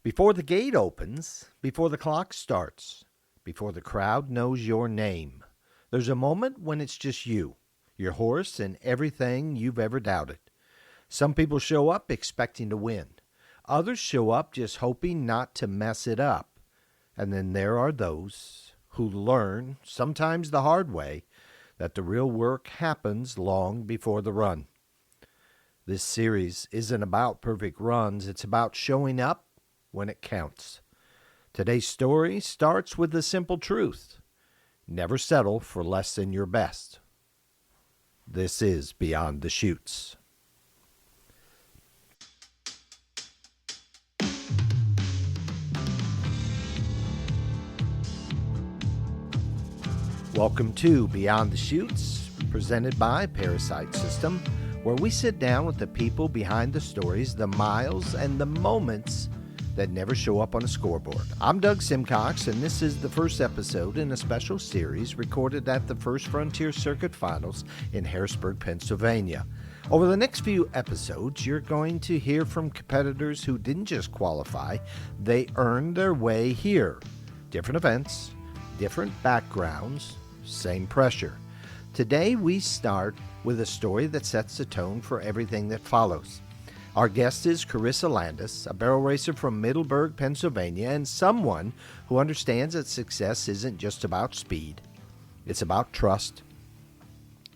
Before the gate opens, before the clock starts, before the crowd knows your name, there's a moment when it's just you, your horse, and everything you've ever doubted. Some people show up expecting to win. Others show up just hoping not to mess it up. And then there are those who learn, sometimes the hard way, that the real work happens long before the run. This series isn't about perfect runs. It's about showing up when it counts. Today's story starts with the simple truth. Never settle for less than your best. This is Beyond the Chutes. Welcome to Beyond the Chutes, presented by Parasite System, where we sit down with the people behind the stories, the miles, and the moments that never show up on a scoreboard. I'm Doug Simcox, and this is the first episode in a special series recorded at the First Frontier Circuit Finals in Harrisburg, Pennsylvania. Over the next few episodes, you're going to hear from competitors who didn't just qualify, they earned their way here. Different events, different backgrounds, same pressure. Today, we start with a story that sets the tone for everything that follows. Our guest is Karissa Landis, a barrel racer from Middleburg, Pennsylvania, and someone who understands that success isn't just about speed. It's about trust.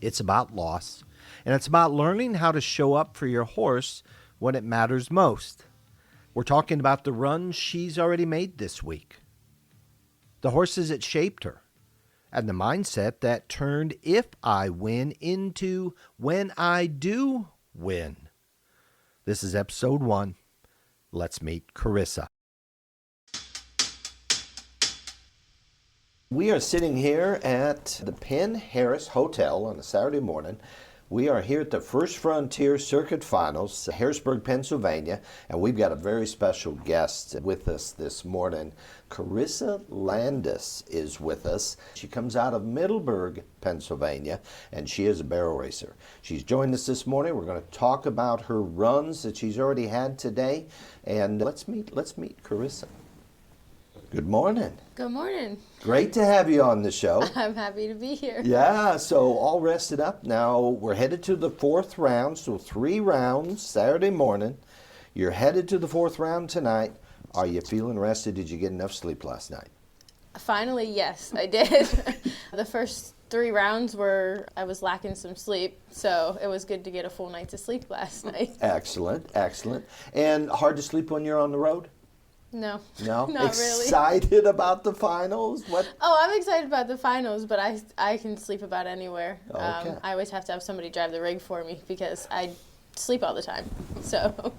It's about loss. And it's about learning how to show up for your horse when it matters most. We're talking about the run she's already made this week, the horses that shaped her, and the mindset that turned "if I win" into "when I do win." This is episode 1. Let's meet Karissa. We are sitting here at the Penn Harris Hotel on a Saturday morning. We are here at the First Frontier Circuit Finals, Harrisburg, Pennsylvania, and we've got a very special guest with us this morning. Karissa Landis is with us. She comes out of Middleburg, Pennsylvania, and she is a barrel racer. She's joined us this morning. We're going to talk about her runs that she's already had today, and let's meet Karissa. Good morning. Good morning. Great to have you on the show. I'm happy to be here. Yeah, so all rested up. Now we're headed to the 4th round, so 3 rounds Saturday morning. You're headed to the 4th round tonight. Are you feeling rested? Did you get enough sleep last night? Finally, yes, I did. The first 3 rounds I was lacking some sleep, so it was good to get a full night of sleep last night. Excellent, excellent. And hard to sleep when you're on the road? No. No? Not Excited really. about the finals? What? Oh, I'm excited about the finals, but I can sleep about anywhere. Okay. I always have to have somebody drive the rig for me because I sleep all the time. So.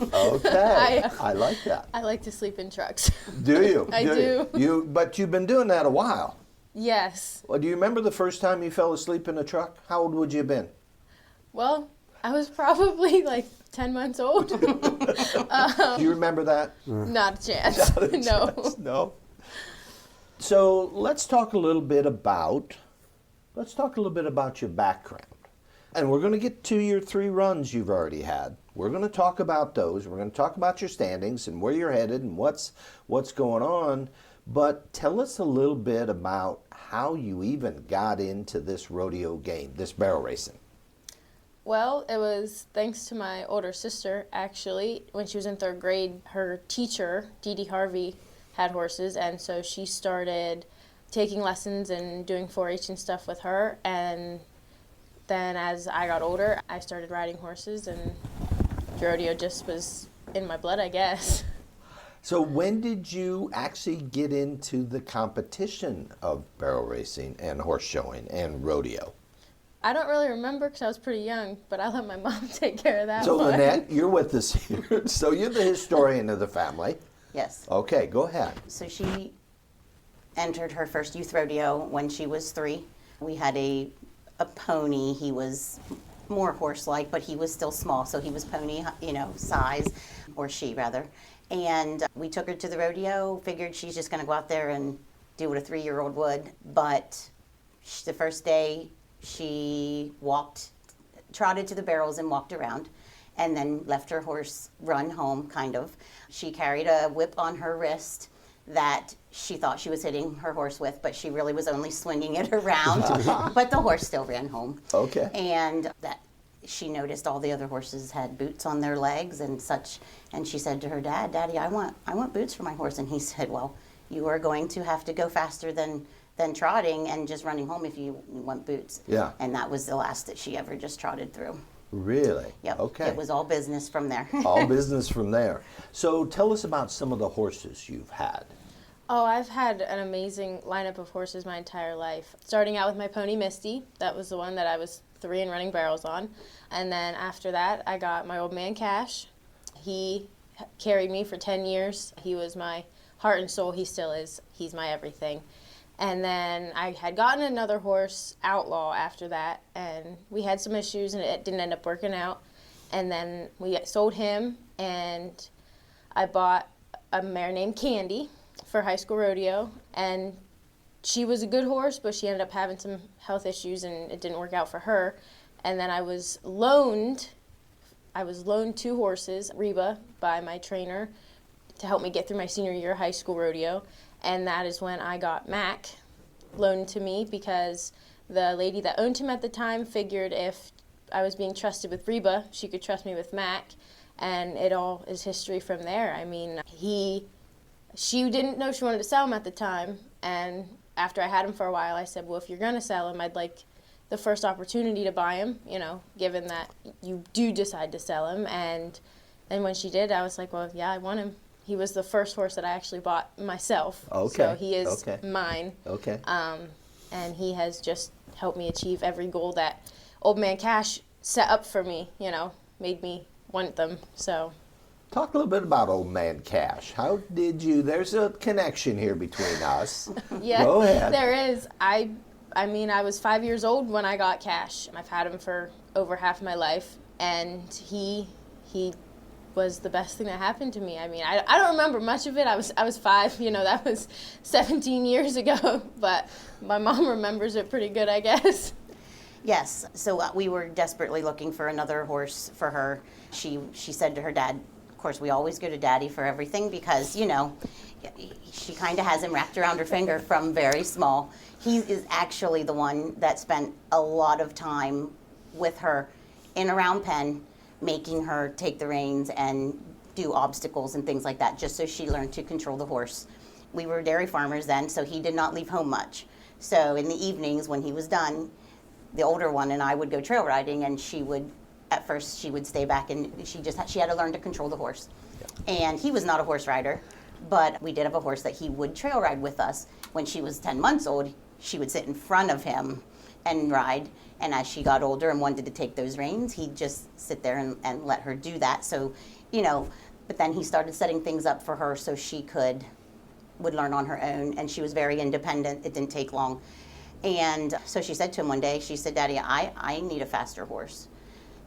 Okay, I like that. I like to sleep in trucks. Do you? I do. But you've been doing that a while. Yes. Well, do you remember the first time you fell asleep in a truck? How old would you have been? Well, I was probably like 10 months old. Do you remember that? Not a chance. Not a No. chance, no. So let's talk a little bit about your background. And we're going to get to your 3 runs you've already had. We're going to talk about those. We're going to talk about your standings and where you're headed and what's going on. But tell us a little bit about how you even got into this rodeo game, this barrel racing. Well, it was thanks to my older sister, actually. When she was in 3rd grade, her teacher, Dee Dee Harvey, had horses, and so she started taking lessons and doing 4-H and stuff with her. And then as I got older, I started riding horses, and rodeo just was in my blood, I guess. So when did you actually get into the competition of barrel racing and horse showing and rodeo? I don't really remember because I was pretty young, but I let my mom take care of that So one. Lynette, you're with us here. So you're the historian of the family. Yes. Okay, go ahead. So she entered her first youth rodeo when she was 3. We had a pony. He was more horse-like, but he was still small, so he was pony, size, or she rather. And we took her to the rodeo, figured she's just going to go out there and do what a 3-year-old would. But the first day, she trotted to the barrels and walked around. and then left her horse run home, kind of. She carried a whip on her wrist that she thought she was hitting her horse with, but she really was only swinging it around. But the horse still ran home. Okay. And that she noticed all the other horses had boots on their legs and such. And she said to her dad, "Daddy, I want boots for my horse." And he said, "Well, you are going to have to go faster than trotting and just running home if you want boots." Yeah. And that was the last that she ever just trotted through. Really? Yep. Okay. It was all business from there. All business from there. So tell us about some of the horses you've had. Oh, I've had an amazing lineup of horses my entire life. Starting out with my pony Misty, that was the one that I was 3 and running barrels on. And then after that, I got my old man Cash. He carried me for 10 years. He was my heart and soul. He still is. He's my everything. And then I had gotten another horse, Outlaw, after that, and we had some issues and it didn't end up working out. And then we sold him, and I bought a mare named Candy for high school rodeo, and she was a good horse, but she ended up having some health issues and it didn't work out for her. And then I was loaned 2 horses, Reba, by my trainer to help me get through my senior year of high school rodeo. And that is when I got Mac loaned to me, because the lady that owned him at the time figured if I was being trusted with Reba, she could trust me with Mac. And it all is history from there. I mean, she didn't know she wanted to sell him at the time. And after I had him for a while, I said, well, if you're going to sell him, I'd like the first opportunity to buy him, given that you do decide to sell him. And when she did, I was like, well, yeah, I want him. He was the first horse that I actually bought myself. Okay. So he is mine. Okay. And he has just helped me achieve every goal that Old Man Cash set up for me, made me want them. So Talk a little bit about Old Man Cash. How did you, there's a connection here between us. yeah, Go ahead. there is. I mean, I was 5 years old when I got Cash. I've had him for over half my life, and he was the best thing that happened to me. I mean, I don't remember much of it. I was 5, that was 17 years ago, but my mom remembers it pretty good, I guess. Yes, so we were desperately looking for another horse for her. She said to her dad, of course, we always go to Daddy for everything because, she kind of has him wrapped around her finger from very small. He is actually the one that spent a lot of time with her in a round pen, making her take the reins and do obstacles and things like that, just so she learned to control the horse. We were dairy farmers then, so he did not leave home much. So in the evenings when he was done, the older one and I would go trail riding, and at first she would stay back, and she had to learn to control the horse. Yeah. And he was not a horse rider, but we did have a horse that he would trail ride with us. When she was 10 months old, she would sit in front of him and ride. And as she got older and wanted to take those reins, he'd just sit there and let her do that. So, but then he started setting things up for her so she would learn on her own. And she was very independent. It didn't take long. And so she said to him one day, she said, "Daddy, I need a faster horse."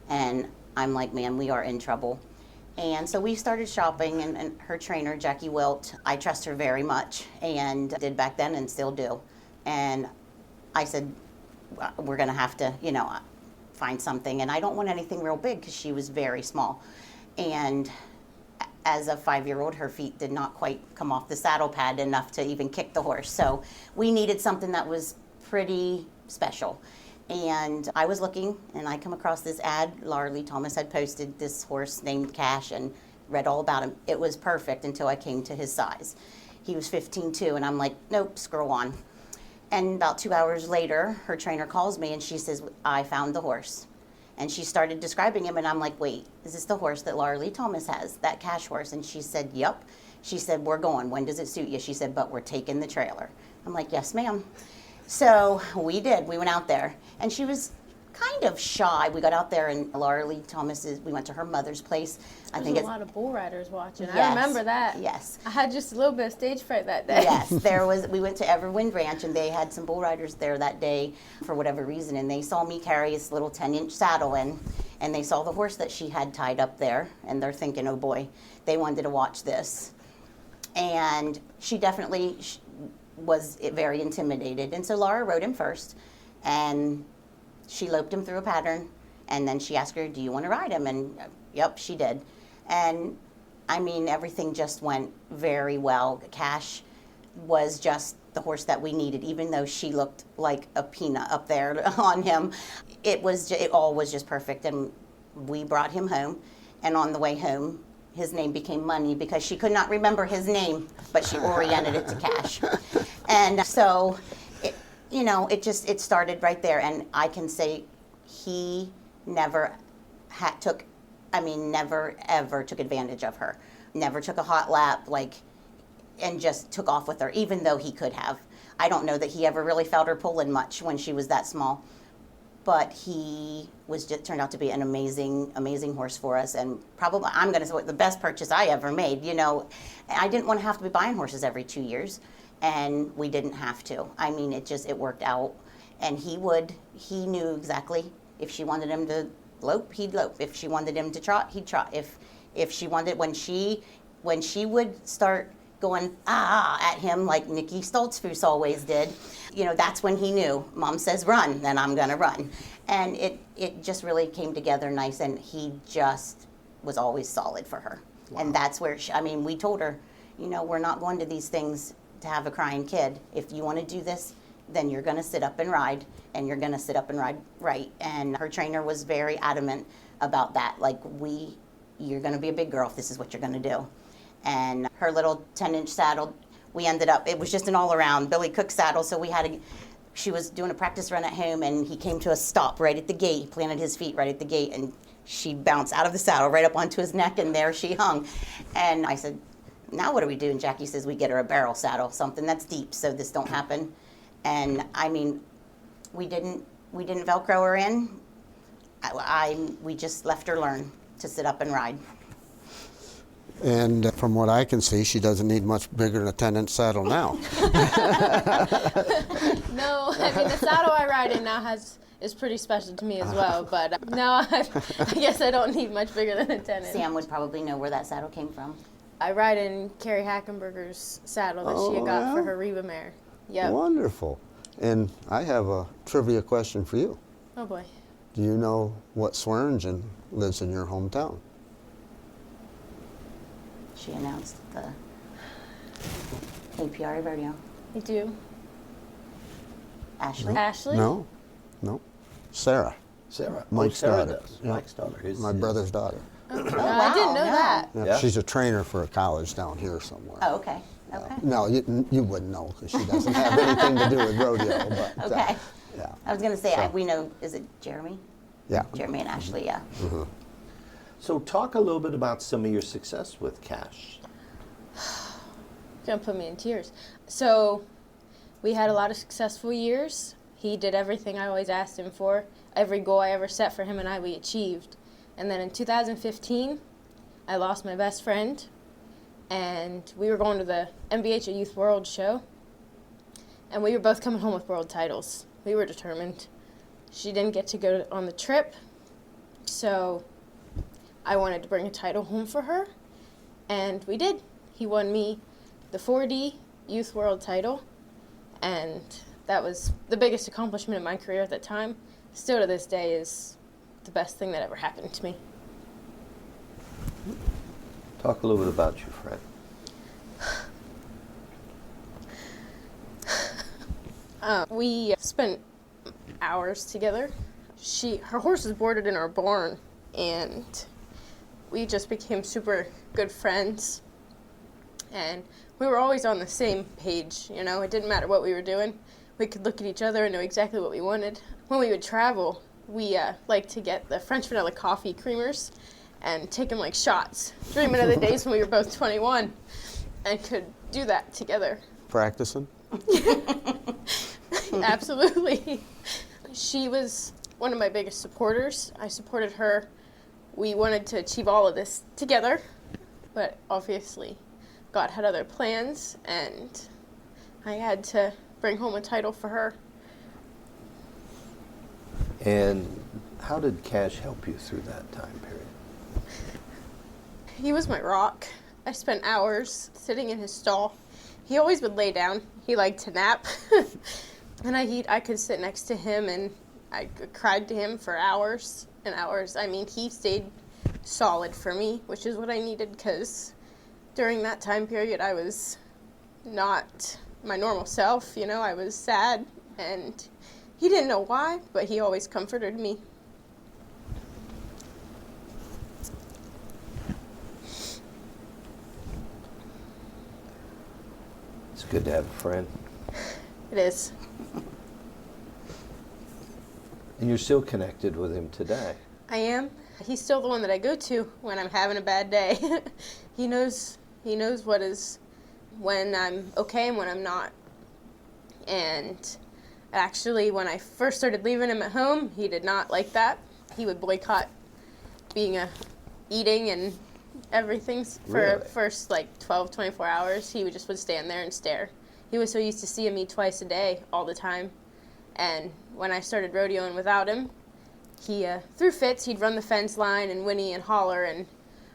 And I'm like, man, we are in trouble. And so we started shopping, and her trainer, Jackie Wilt, I trust her very much, and did back then and still do. And I said, we're going to have to, find something. And I don't want anything real big because she was very small. And as a 5-year-old, her feet did not quite come off the saddle pad enough to even kick the horse. So we needed something that was pretty special. And I was looking, and I come across this ad. Laura Lee Thomas had posted this horse named Cash, and read all about him. It was perfect until I came to his size. He was 15.2, and I'm like, nope, scroll on. And about 2 hours later, her trainer calls me, and she says, I found the horse. And she started describing him, and I'm like, wait, is this the horse that Laura Lee Thomas has, that Cash horse? And she said, yep. She said, we're going. When does it suit you? She said, but we're taking the trailer. I'm like, yes, ma'am. So we did. We went out there, and she was kind of shy. We got out there, and Laura Lee Thomas's, we went to her mother's place. There was a lot of bull riders watching. Yes, I remember that. Yes. I had just a little bit of stage fright that day. Yes, we went to Everwind Ranch, and they had some bull riders there that day for whatever reason, and they saw me carry this little 10-inch saddle in, and they saw the horse that she had tied up there, and they're thinking, oh boy, they wanted to watch this. And she definitely was very intimidated, and so Laura rode him first, and she loped him through a pattern, and then she asked her, do you want to ride him? And Yep, she did. And I mean, everything just went very well. Cash was just the horse that we needed, even though she looked like a peanut up there on him. It all was just perfect. And we brought him home. And on the way home, his name became Money because she could not remember his name, but she oriented it to Cash. And so, it started right there. And I can say he never ever took advantage of her. Never took a hot lap, and just took off with her, even though he could have. I don't know that he ever really felt her pulling much when she was that small. But he turned out to be an amazing, amazing horse for us, and probably, I'm going to say, the best purchase I ever made. I didn't want to have to be buying horses every 2 years, and we didn't have to. I mean, it worked out, and he knew exactly if she wanted him to lope, he'd lope. If she wanted him to trot, he'd trot. If she wanted, when she would start going at him like Nikki Stoltzfus always did, that's when he knew, Mom says run, then I'm gonna run. And it just really came together nice, and he just was always solid for her. Wow. And that's where we told her, we're not going to these things to have a crying kid. If you want to do this, then you're gonna sit up and ride, and you're gonna sit up and ride right. And her trainer was very adamant about that, you're gonna be a big girl if this is what you're gonna do. And her little 10-inch saddle, it was just an all-around Billy Cook saddle, so she was doing a practice run at home, and he came to a stop right at the gate. He planted his feet right at the gate, and she bounced out of the saddle right up onto his neck, and there she hung. And I said, now what do we do? And Jackie says, we get her a barrel saddle, something that's deep, so this don't happen. And we didn't Velcro her in. We just let her learn to sit up and ride. And from what I can see, she doesn't need much bigger than a 10-inch saddle now. No, the saddle I ride in now is pretty special to me as well. But no, I guess I don't need much bigger than a 10-inch. Sam would probably know where that saddle came from. I ride in Carrie Hackenberger's saddle that she had got for her Reba mare. Yep. Wonderful. And I have a trivia question for you. Oh boy. Do you know what Swearingen lives in your hometown? She announced the APR Rodeo. You do? Ashley? No. Ashley? No. Sarah. Sarah. Mike's Sarah daughter. does. Yeah. Mike's daughter. My brother's daughter. Oh, wow, I didn't know that. Yeah, Yeah. She's a trainer for a college down here somewhere. Oh, okay. Okay. No, you wouldn't know because she doesn't have anything to do with rodeo. But, Okay. yeah. I was going to say, So- we know, is it Jeremy? Yeah. Jeremy and Ashley, yeah. Mm-hmm. So talk a little bit about some of your success with Cash. Gonna put me in tears. So we had a lot of successful years. He did everything I always asked him for. Every goal I ever set for him and we achieved. And then in 2015, I lost my best friend, and we were going to the MBH Youth World show, and we were both coming home with world titles. We were determined. She didn't get to go on the trip, so I wanted to bring a title home for her, and we did. He won me the 4D Youth World title, and that was the biggest accomplishment in my career at that time. Still to this day is the best thing that ever happened to me. Talk a little bit about your friend. We spent hours together. Her horse was boarded in our barn, and we just became super good friends. And we were always on the same page, it didn't matter what we were doing. We could look at each other and know exactly what we wanted. When we would travel, we liked to get the French vanilla coffee creamers and take them like shots, dreaming of the days when we were both 21 and could do that together. Practicing? Absolutely. She was one of my biggest supporters. I supported her. We wanted to achieve all of this together, but obviously God had other plans, and I had to bring home a title for her. And how did Cash help you through that time period? He was my rock. I spent hours sitting in his stall. He always would lay down. He liked to nap. And I could sit next to him, and I cried to him for hours and hours. He stayed solid for me, which is what I needed, because during that time period I was not my normal self. I was sad, and he didn't know why, but he always comforted me. It's good to have a friend. It is. And you're still connected with him today. I am. He's still the one that I go to when I'm having a bad day. He knows what is when I'm okay and when I'm not. And actually, when I first started leaving him at home, he did not like that. He would boycott eating and everything for Really? first 12, 24 hours. He would stand there and stare. He was so used to seeing me twice a day all the time. And when I started rodeoing without him, he threw fits. He'd run the fence line and whinny and holler and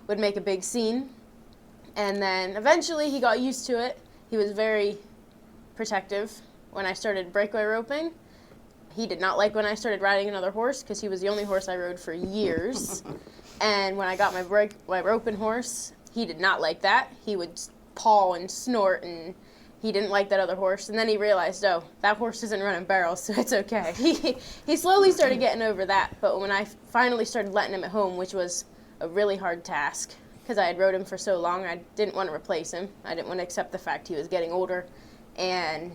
would make a big scene. And then eventually he got used to it. He was very protective. When I started breakaway roping, he did not like when I started riding another horse, because he was the only horse I rode for years. And when I got my roping horse, he did not like that. He would paw and snort, and he didn't like that other horse. And then he realized, oh, that horse isn't running barrels, so it's okay. He slowly started getting over that. But when I finally started letting him at home, which was a really hard task, because I had rode him for so long, I didn't want to replace him. I didn't want to accept the fact he was getting older. And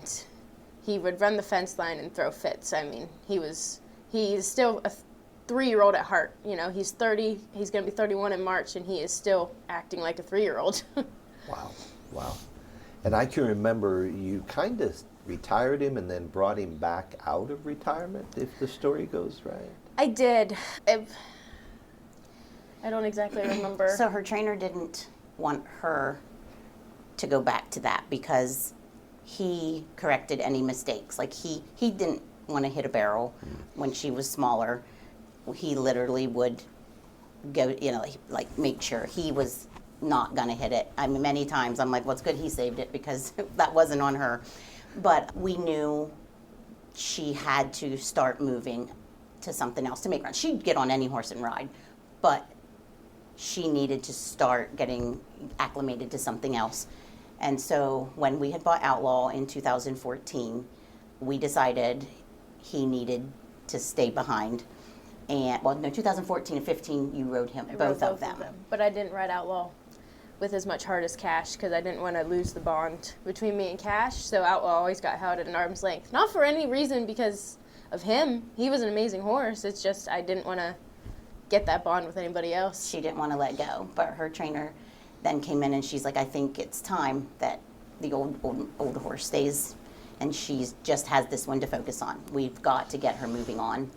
he would run the fence line and throw fits. I mean, he's still a 3-year-old at heart. He's 30, he's going to be 31 in March, and he is still acting like a 3-year-old. Wow. And I can remember you kind of retired him and then brought him back out of retirement, if the story goes right. I did. I don't exactly remember. So her trainer didn't want her to go back to that because he corrected any mistakes. He didn't want to hit a barrel when she was smaller. He literally would go, make sure he was not going to hit it. I mean, many times I'm like, well, it's good he saved it, because that wasn't on her. But we knew she had to start moving to something else to make runs. She'd get on any horse and ride, but she needed to start getting acclimated to something else. And so when we had bought Outlaw in 2014, we decided he needed to stay behind. And 2014 and 15, you rode him, I rode both of them. But I didn't ride Outlaw with as much heart as Cash, because I didn't want to lose the bond between me and Cash. So Outlaw always got held at an arm's length. Not for any reason because of him. He was an amazing horse. It's just I didn't want to get that bond with anybody else. She didn't want to let go. But her trainer then came in and she's like, I think it's time that the old horse stays, and she just has this one to focus on. We've got to get her moving on.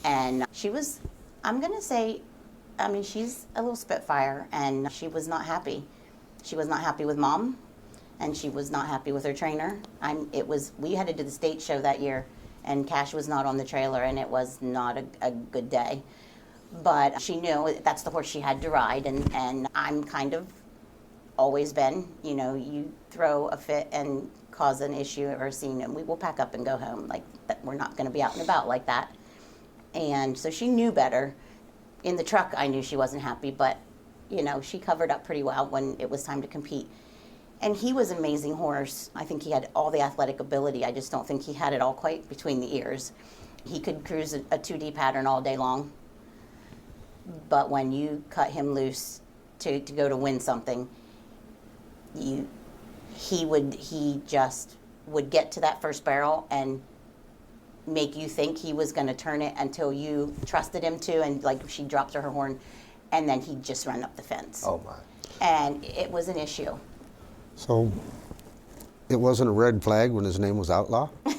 And she was, I'm going to say, she's a little spitfire, and she was not happy. She was not happy with Mom, and she was not happy with her trainer. We had to do the state show that year, and Cash was not on the trailer, and it was not a good day. But she knew that's the horse she had to ride, and I'm kind of always been, you throw a fit and cause an issue or a scene, and we will pack up and go home. Like, that, we're not going to be out and about like that. And so she knew better. In the truck, I knew she wasn't happy, but, she covered up pretty well when it was time to compete. And he was an amazing horse. I think he had all the athletic ability. I just don't think he had it all quite between the ears. He could cruise a 2D pattern all day long. But when you cut him loose to go to win something, he just would get to that first barrel and make you think he was going to turn it until you trusted him to, and she dropped her horn, and then he'd just run up the fence. Oh my. And it was an issue. So it wasn't a red flag when his name was Outlaw? Well,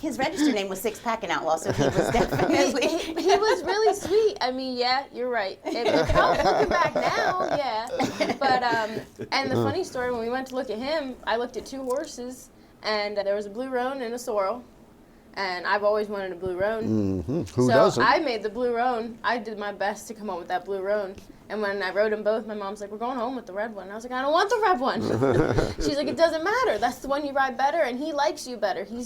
his registered name was Six Pack and Outlaw, so he was definitely... he was really sweet. Yeah, you're right. Looking back now, yeah. But, and the funny story, when we went to look at him, I looked at 2 horses, and there was a blue roan and a sorrel. And I've always wanted a blue roan. Mm-hmm. Who so doesn't? I made the blue roan. I did my best to come up with that blue roan. And when I rode them both, my mom's like, we're going home with the red one. I was like, I don't want the red one. She's like, it doesn't matter. That's the one you ride better, and he likes you better. He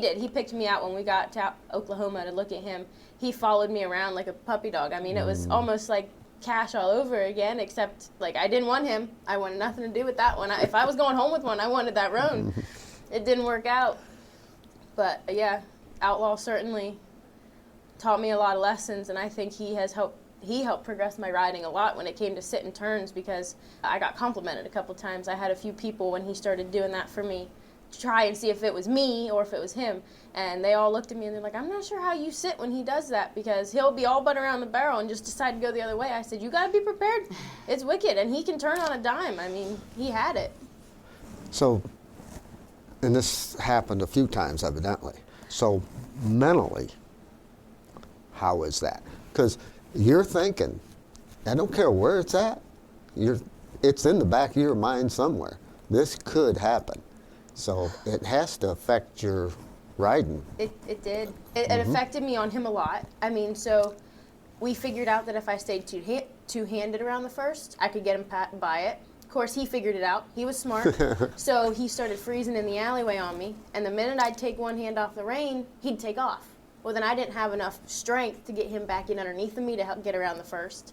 did. He picked me out when we got to Oklahoma to look at him. He followed me around like a puppy dog. I mean, it was almost like Cash all over again, except, like, I didn't want him. I wanted nothing to do with that one. If I was going home with one, I wanted that roan. It didn't work out. But, yeah, Outlaw certainly taught me a lot of lessons, and I think he helped progress my riding a lot when it came to sit and turns, because I got complimented a couple times. I had a few people when he started doing that for me to try and see if it was me or if it was him, and they all looked at me and they're like, I'm not sure how you sit when he does that, because he'll be all but around the barrel and just decide to go the other way. I said, you gotta be prepared. It's wicked, and he can turn on a dime. I mean, he had it. So, and this happened a few times evidently. So mentally, how is that? Because you're thinking, I don't care where it's at, it's in the back of your mind somewhere. This could happen. So it has to affect your riding. It did. It affected me on him a lot. I mean, so we figured out that if I stayed two-handed around the first, I could get him by it. Of course, he figured it out. He was smart. So he started freezing in the alleyway on me, and the minute I'd take one hand off the rein, he'd take off. Well, then I didn't have enough strength to get him back in underneath of me to help get around the first.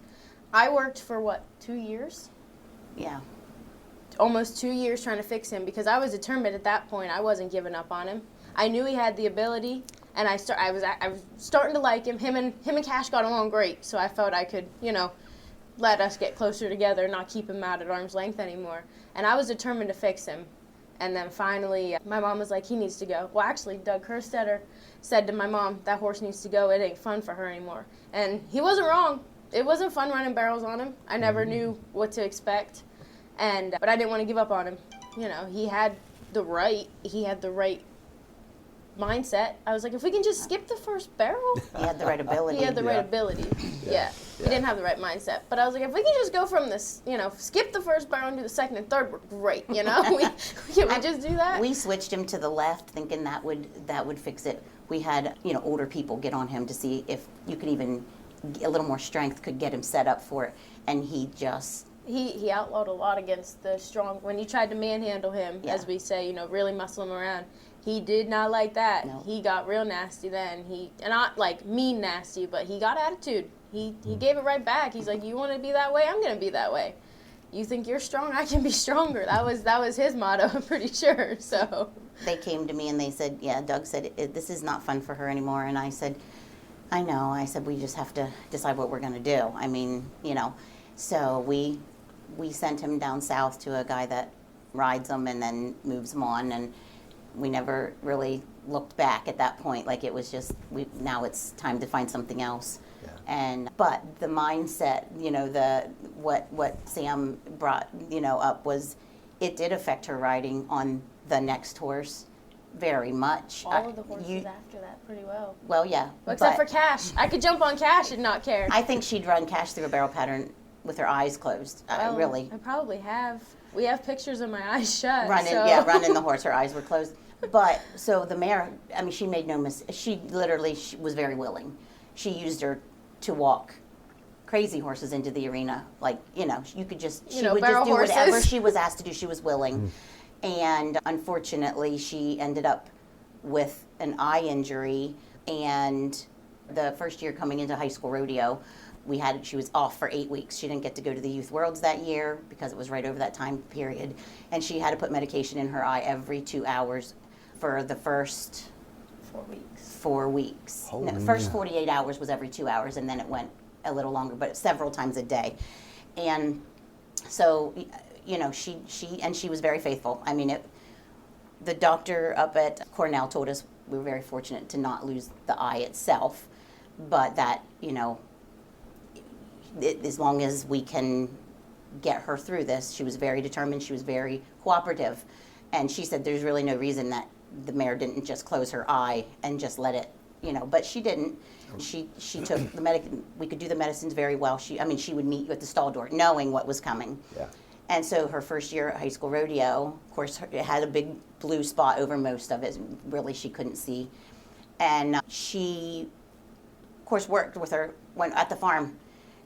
I worked for, 2 years? Yeah. Almost 2 years trying to fix him, because I was determined at that point. I wasn't giving up on him. I knew he had the ability, and I was starting to like him. Him and Cash got along great, so I felt I could, let us get closer together, not keep him out at arm's length anymore. And I was determined to fix him. And then finally, my mom was like, he needs to go. Well, actually, Doug Kerstetter said to my mom, that horse needs to go. It ain't fun for her anymore. And he wasn't wrong. It wasn't fun running barrels on him. I never knew what to expect. But I didn't want to give up on him. He had the right mindset. I was like, if we can just skip the first barrel. He had the right ability. He had the right ability. Yeah. He didn't have the right mindset. But I was like, if we can just go from this, skip the first barrel and do the second and third, we're great. Can we just do that? We switched him to the left, thinking that would fix it. We had older people get on him to see if you could even a little more strength could get him set up for it, and he just. He outlawed a lot against the strong. When you tried to manhandle him, Yeah. as we say, really muscle him around, he did not like that. No. He got real nasty then. And not like mean nasty, but he got attitude. He gave it right back. He's like, you want to be that way? I'm going to be that way. You think you're strong? I can be stronger. That was his motto, I'm pretty sure. So They came to me and they said, Doug said, this is not fun for her anymore. And I said, I know. I said, we just have to decide what we're going to do. I mean, so we sent him down south to a guy that rides them and then moves them on, and we never really looked back at that point. Like, it was just, now it's time to find something else. Yeah. But the mindset, what Sam brought, up was, it did affect her riding on the next horse very much. all of the horses after that pretty well. Well, yeah. Well, except for Cash. I could jump on Cash and not care. I think she'd run Cash through a barrel pattern with her eyes closed. Well, Really. I probably have. We have pictures of my eyes shut. Running the horse, her eyes were closed. But, so the mare, she made no mistake. She was very willing. She used her to walk crazy horses into the arena. Like, she would just do whatever she was asked to do. She was willing. And unfortunately, she ended up with an eye injury. And the first year coming into high school rodeo, she was off for 8 weeks. She didn't get to go to the Youth Worlds that year because it was right over that time period. And she had to put medication in her eye every 2 hours for the first 4 weeks. 4 weeks. First 48 hours was every 2 hours, and then it went a little longer, but several times a day. And so, she was very faithful. I mean, the doctor up at Cornell told us we were very fortunate to not lose the eye itself, but that, as long as we can get her through this, she was very determined, she was very cooperative. And she said there's really no reason that the mare didn't just close her eye and just let it, but she didn't. She took we could do the medicines very well. She would meet you at the stall door knowing what was coming. Yeah. And so her first year at high school rodeo, of course, it had a big blue spot over most of it. Really, she couldn't see. And she, of course, worked with her at the farm.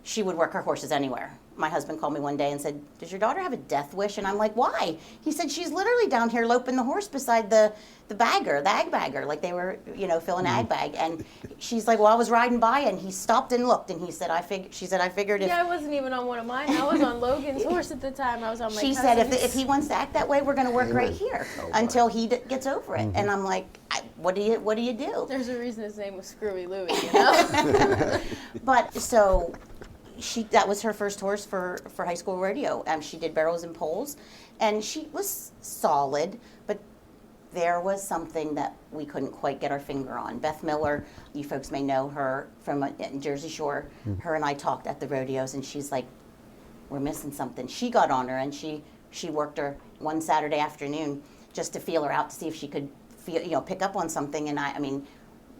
she would work her horses anywhere. My husband called me one day and said, does your daughter have a death wish? And I'm like, why? He said, she's literally down here loping the horse beside the bagger, the ag bagger, like they were, filling an ag bag. And she's like, well, I was riding by, and he stopped and looked, and he said, she said, I figured if... Yeah, I wasn't even on one of mine. I was on Logan's horse at the time. I was on my She cousin's. said, if he wants to act that way, we're going to work right here until he gets over it. And I'm like, what do you do? There's a reason his name was Screwy Louie, you know? But so... that was her first horse for high school rodeo. She did barrels and poles, and she was solid, but there was something that we couldn't quite get our finger on. Beth Miller, you folks may know her from Jersey Shore. Her and I talked at the rodeos, and she's like, we're missing something. She got on her, and she worked her one Saturday afternoon just to feel her out to see if she could pick up on something. And I mean,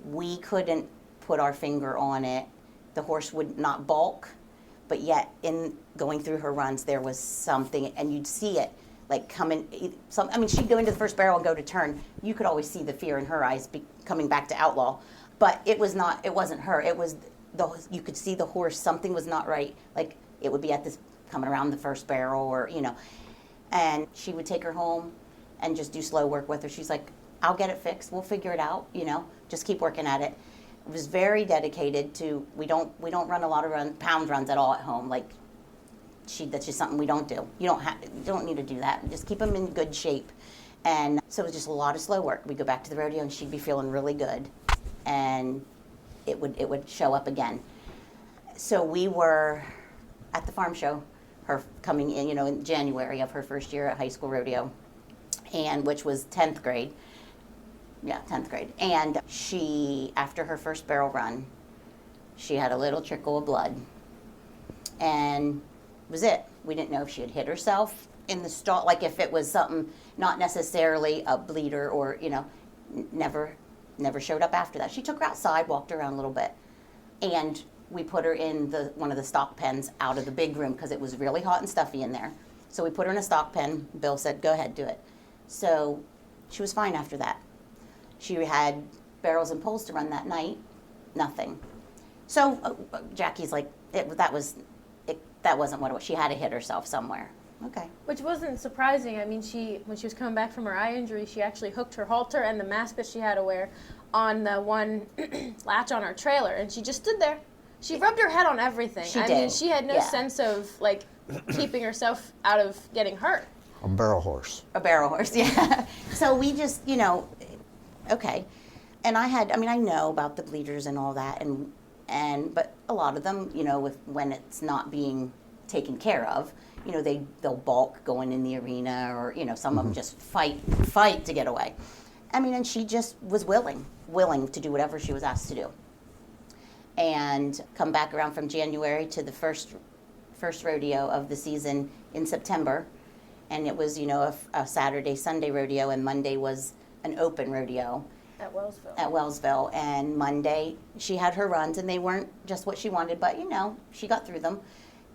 we couldn't put our finger on it. The horse would not balk. But yet, in going through her runs, there was something, and you'd see it, like coming. She'd go into the first barrel and go to turn. You could always see the fear in her eyes coming back to outlaw. But it wasn't her. It was you could see the horse. Something was not right. Like it would be coming around the first barrel, or and she would take her home and just do slow work with her. She's like, I'll get it fixed. We'll figure it out. Just keep working at it. Was very dedicated to. We don't run a lot of pound runs at all at home. Like that's just something we don't do. You don't need to do that. Just keep them in good shape. And so it was just a lot of slow work. We'd go back to the rodeo, and she'd be feeling really good, and it would show up again. So we were at the farm show, her coming in, in January of her first year at high school rodeo, and which was 10th grade. Yeah, 10th grade. And she, after her first barrel run, she had a little trickle of blood. And was it. We didn't know if she had hit herself in the stall, like if it was something, not necessarily a bleeder or, never showed up after that. She took her outside, walked around a little bit, and we put her in one of the stock pens out of the big room because it was really hot and stuffy in there. So we put her in a stock pen. Bill said, go ahead, do it. So she was fine after that. She had barrels and poles to run that night, nothing. So Jackie's like, that wasn't what it was. She had to hit herself somewhere. Okay. Which wasn't surprising. I mean, when she was coming back from her eye injury, she actually hooked her halter and the mask that she had to wear on the one latch on her trailer, and she just stood there. She rubbed her head on everything. She I did. mean, she had no sense of like keeping herself out of getting hurt. A barrel horse. A barrel horse, yeah. So we just, okay. And I know about the bleeders and all that, but a lot of them, when it's not being taken care of, they'll balk going in the arena, or some of them just fight to get away. And she just was willing to do whatever she was asked to do. And come back around from January to the first rodeo of the season in September, and it was a Saturday, Sunday rodeo, and Monday was an open rodeo. At Wellsville. At Wellsville, and Monday she had her runs, and they weren't just what she wanted, but she got through them.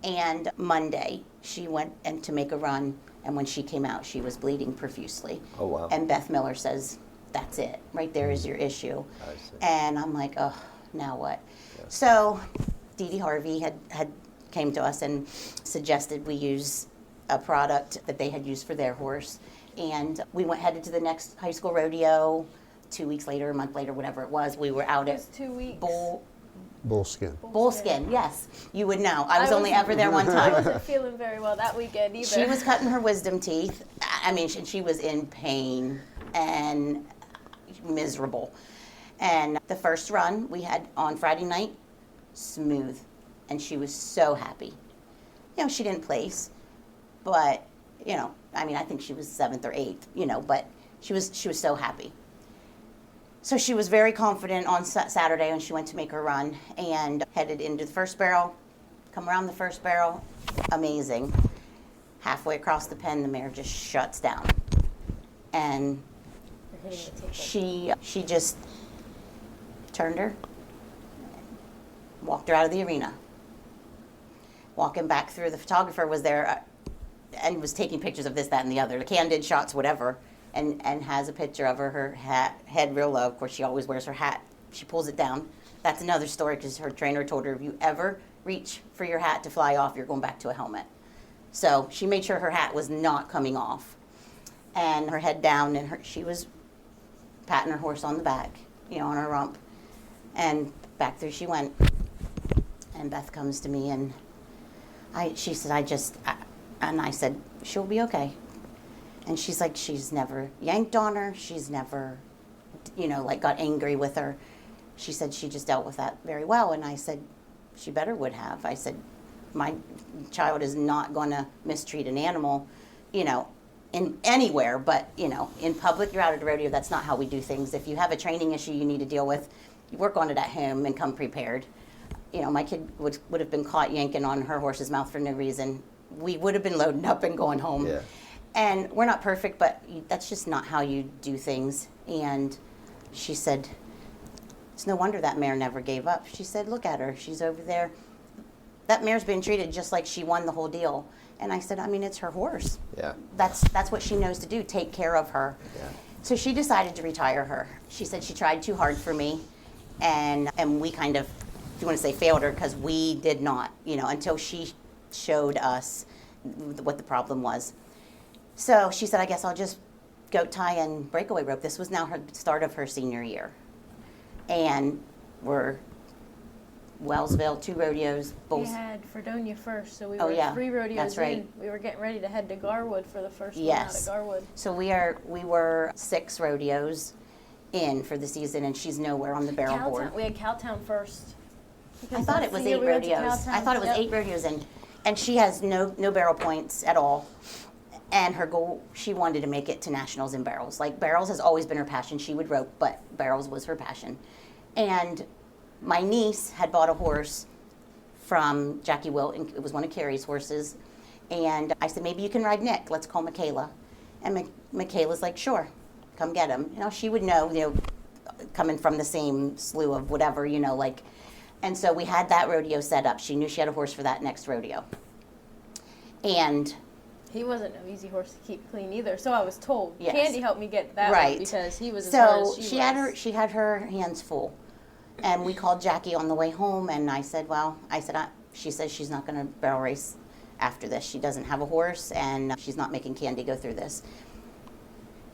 And Monday she went to make a run, and when she came out, she was bleeding profusely. Oh, wow. And Beth Miller says, "That's it, right there is your issue." I see. And I'm like, oh, now what? Yeah. So Dee Dee Harvey had came to us and suggested we use a product that they had used for their horse, and we headed to the next high school rodeo. 2 weeks later, a month later, whatever it was, we were out It at was 2 weeks. Bullskin. Bullskin, yes. You would know. I was only ever there one I time. wasn't feeling very well that weekend either. She was cutting her wisdom teeth. She was in pain and miserable. And the first run we had on Friday night, smooth. And she was so happy. She didn't place, but, I think she was 7th or 8th, but she was so happy. So she was very confident on Saturday when she went to make her run and headed into the first barrel, come around the first barrel, amazing. Halfway across the pen, the mare just shuts down. And she just turned her, walked her out of the arena. Walking back through, the photographer was there and was taking pictures of this, that, and the other, the candid shots, whatever. And has a picture of her head real low. Of course, she always wears her hat. She pulls it down. That's another story, because her trainer told her, if you ever reach for your hat to fly off, you're going back to a helmet. So she made sure her hat was not coming off. And her head down, and she was patting her horse on the back, on her rump. And back there she went. And Beth comes to me, and she said, and I said, she'll be okay. And she's like, she's never yanked on her. She's never, got angry with her. She said she just dealt with that very well. And I said, she better would have. I said, my child is not going to mistreat an animal, in anywhere, but, in public, you're out at a rodeo, that's not how we do things. If you have a training issue you need to deal with, you work on it at home and come prepared. My kid would have been caught yanking on her horse's mouth for no reason. We would have been loading up and going home. Yeah. And we're not perfect, but that's just not how you do things. And she said, it's no wonder that mare never gave up. She said, look at her. She's over there. That mare's been treated just like she won the whole deal. And I said, it's her horse. Yeah. That's what she knows to do, take care of her. Yeah. So she decided to retire her. She said she tried too hard for me, and we kind of, if you want to say failed her, because we did not, until she showed us what the problem was. So she said, I guess I'll just goat tie and breakaway rope. This was now her start of her senior year. And we're Wellsville, 2 rodeos. Both. We had Fredonia first, so we Oh, were yeah, 3 rodeos that's right. in. We were getting ready to head to Garwood for the first one out Yes. of Garwood. So we were 6 rodeos in for the season, and she's nowhere on the barrel board. We had Cowtown first. I thought it was Because 8 we went to rodeos. I Cowtown. thought it was Yep. 8 rodeos in, and she has no barrel points at all. And her goal, she wanted to make it to nationals in barrels. Like, barrels has always been her passion. She would rope, but barrels was her passion. And my niece had bought a horse from Jackie Wilt, and it was one of Carrie's horses. And I said, maybe you can ride Nick. Let's call Michaela. And Michaela's like, sure, come get him. She would know, coming from the same slew of whatever, And so we had that rodeo set up. She knew she had a horse for that next rodeo. And He wasn't an easy horse to keep clean either, so I was told. Yes. Candy helped me get that Right. one because he was as hard as she was. she had her hands full. And we called Jackie on the way home, and I said, she says she's not going to barrel race after this. She doesn't have a horse, and she's not making Candy go through this.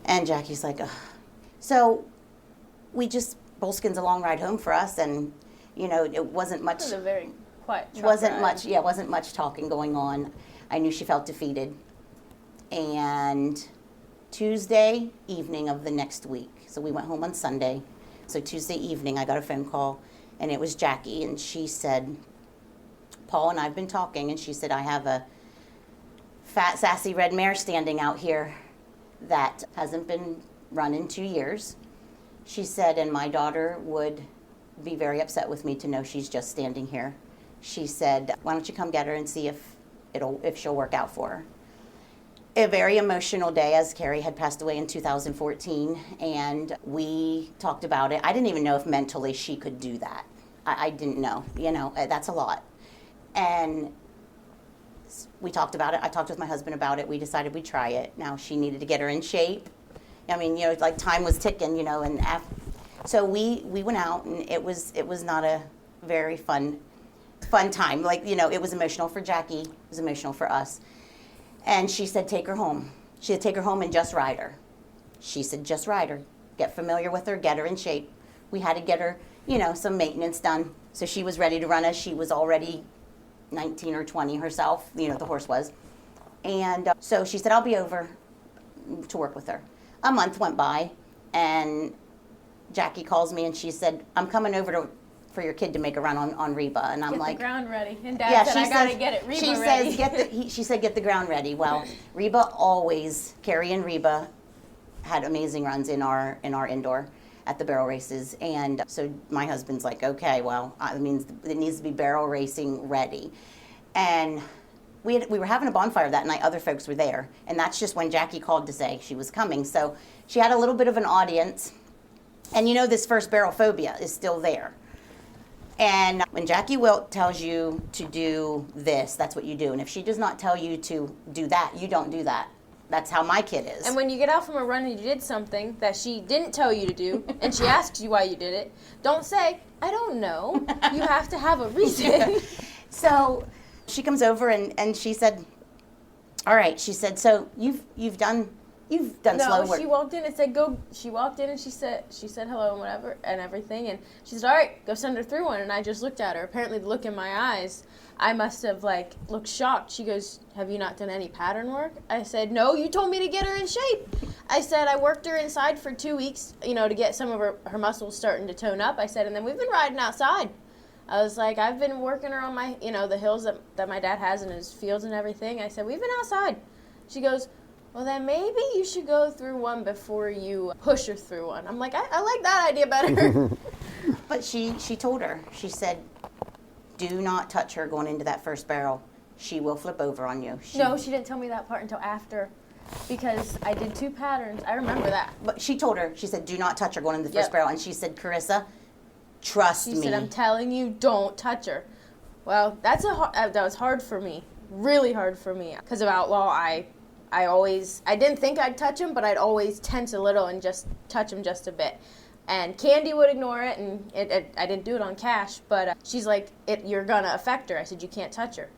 And Jackie's like, ugh. So we just, Bolskin's a long ride home for us, and, it wasn't much. It was a very quiet truck Wasn't ride. wasn't much talking going on. I knew she felt defeated. And Tuesday evening of the next week, so we went home on Sunday. So Tuesday evening, I got a phone call, and it was Jackie, and she said, Paul and I have been talking, and she said, I have a fat, sassy red mare standing out here that hasn't been run in 2 years. She said, and my daughter would be very upset with me to know she's just standing here. She said, why don't you come get her and see if she'll work out for her. A very emotional day, as Carrie had passed away in 2014, and we talked about it. I didn't even know if mentally she could do that. I didn't know, that's a lot. And we talked about it. I talked with my husband about it. We decided we'd try it. Now, she needed to get her in shape. Time was ticking, and so we went out, and it was not a very fun time. It was emotional for Jackie. It was emotional for us. And she said, take her home. She said, take her home and just ride her. She said, just ride her. Get familiar with her, get her in shape. We had to get her, some maintenance done. So she was ready to run us. She was already 19 or 20 herself, the horse was. And so she said, I'll be over to work with her. A month went by, and Jackie calls me, and she said, I'm coming over for your kid to make a run on Reba. And I'm Get like, the ground ready. And Dad said, I gotta get it Reba ready. She said, get the ground ready. Well, Reba always, Carrie and Reba had amazing runs in our indoor at the barrel races. And so my husband's like, okay, well, it means it needs to be barrel racing ready. And we were having a bonfire that night. Other folks were there. And that's just when Jackie called to say she was coming. So she had a little bit of an audience. And this first barrel phobia is still there. And when Jackie Wilt tells you to do this, that's what you do. And if she does not tell you to do that, you don't do that. That's how my kid is. And when you get out from a run and you did something that she didn't tell you to do, and she asks you why you did it, don't say, I don't know. You have to have a reason. So she comes over and she said, all right, she said, so you've done slow work. She walked in and said, go. She walked in and she said hello and whatever and everything. And she said, all right, go send her through one. And I just looked at her. Apparently the look in my eyes, I must have looked shocked. She goes, have you not done any pattern work? I said, no, you told me to get her in shape. I said, I worked her inside for 2 weeks, to get some of her muscles starting to tone up. I said, and then we've been riding outside. I was like, I've been working her on my, the hills that my dad has in his fields and everything. I said, we've been outside. She goes, well, then maybe you should go through one before you push her through one. I'm like, I like that idea better. But she told her, she said, do not touch her going into that first barrel. She will flip over on you. No, she didn't tell me that part until after, because I did 2 patterns. I remember that. But she told her, she said, do not touch her going into the first barrel. And she said, Karissa, trust me. She said, I'm telling you, don't touch her. Well, that was hard for me, really hard for me. Because of Outlaw, I didn't think I'd touch him, but I'd always tense a little and just touch him just a bit. And Candy would ignore it, and I didn't do it on Cash, but she's like, you're going to affect her. I said, you can't touch her.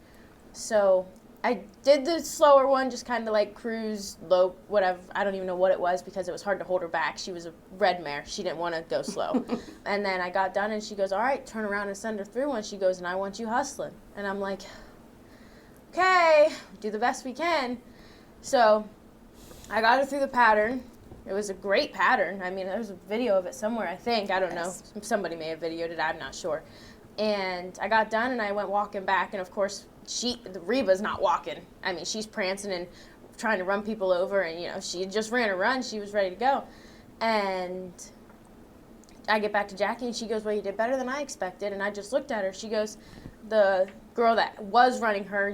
So I did the slower one, just kind of cruise, low, whatever. I don't even know what it was because it was hard to hold her back. She was a red mare. She didn't want to go slow. And then I got done, and she goes, all right, turn around and send her through one. She goes, and I want you hustling. And I'm like, okay, do the best we can. So I got her through the pattern. It was a great pattern. I mean, there's a video of it somewhere, I think. I don't know. Somebody may have videoed it. I'm not sure. And I got done, and I went walking back. And, of course, Reba's not walking. I mean, she's prancing and trying to run people over. And, she just ran a run. She was ready to go. And I get back to Jackie, and she goes, well, you did better than I expected. And I just looked at her. She goes, the girl that was running her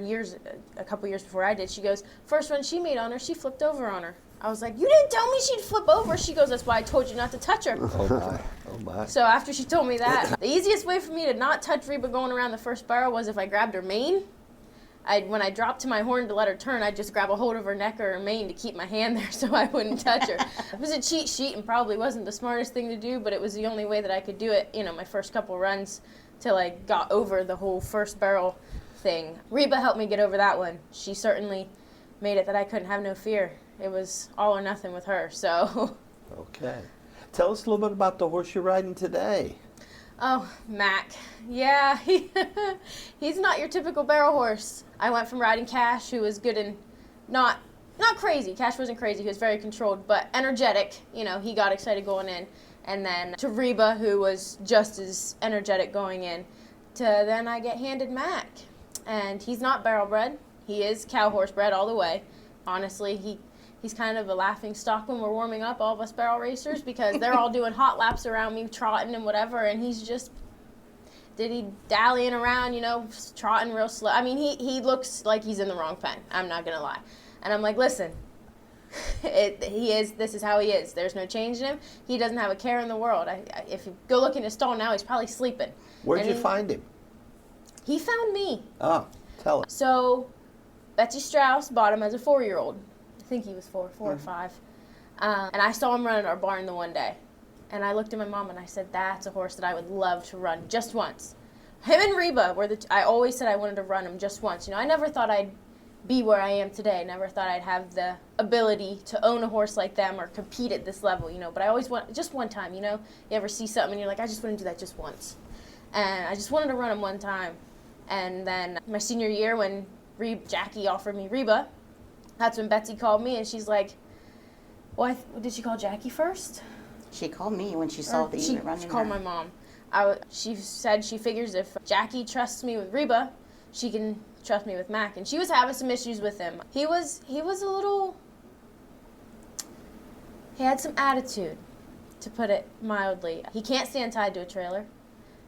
a couple years before I did, she goes, first run she made on her, she flipped over on her. I was like, you didn't tell me she'd flip over. She goes, that's why I told you not to touch her. Oh my. So after she told me that, the easiest way for me to not touch Reba going around the first barrel was if I grabbed her mane. When I dropped to my horn to let her turn, I'd just grab a hold of her neck or her mane to keep my hand there so I wouldn't touch her. It was a cheat sheet and probably wasn't the smartest thing to do, but it was the only way that I could do it, my first couple runs till I got over the whole first barrel thing. Reba helped me get over that one. She certainly made it that I couldn't have no fear. It was all or nothing with her, so. Okay. Tell us a little bit about the horse you're riding today. Oh, Mac. Yeah, he's not your typical barrel horse. I went from riding Cash, who was good and not crazy. Cash wasn't crazy. He was very controlled, but energetic. He got excited going in. And then to Reba, who was just as energetic going in. To then I get handed Mac. And he's not barrel bred. He is cow horse bred all the way. Honestly, he's kind of a laughing stock when we're warming up, all of us barrel racers, because they're all doing hot laps around me, trotting and whatever, and he's just dallying around, trotting real slow. I mean, he looks like he's in the wrong pen. I'm not gonna lie. And I'm like, listen, this is how he is. There's no changing him. He doesn't have a care in the world. If you go look in his stall now, he's probably sleeping. Where'd you find him? He found me. Oh, tell us. So Betsy Strauss bought him as a 4-year-old. I think he was 4 or 5. And I saw him run at our barn the one day. And I looked at my mom and I said, that's a horse that I would love to run just once. Him and Reba I always said I wanted to run him just once. I never thought I'd be where I am today. Never thought I'd have the ability to own a horse like them or compete at this level, But I always want, just one time, You ever see something and you're like, I just want to do that just once. And I just wanted to run him one time. And then my senior year when Jackie offered me Reba, that's when Betsy called me and she's like, well, did she call Jackie first? She called me when she saw that you were running. She called my mom. She said she figures if Jackie trusts me with Reba, she can trust me with Mac. And she was having some issues with him. He had some attitude, to put it mildly. He can't stand tied to a trailer.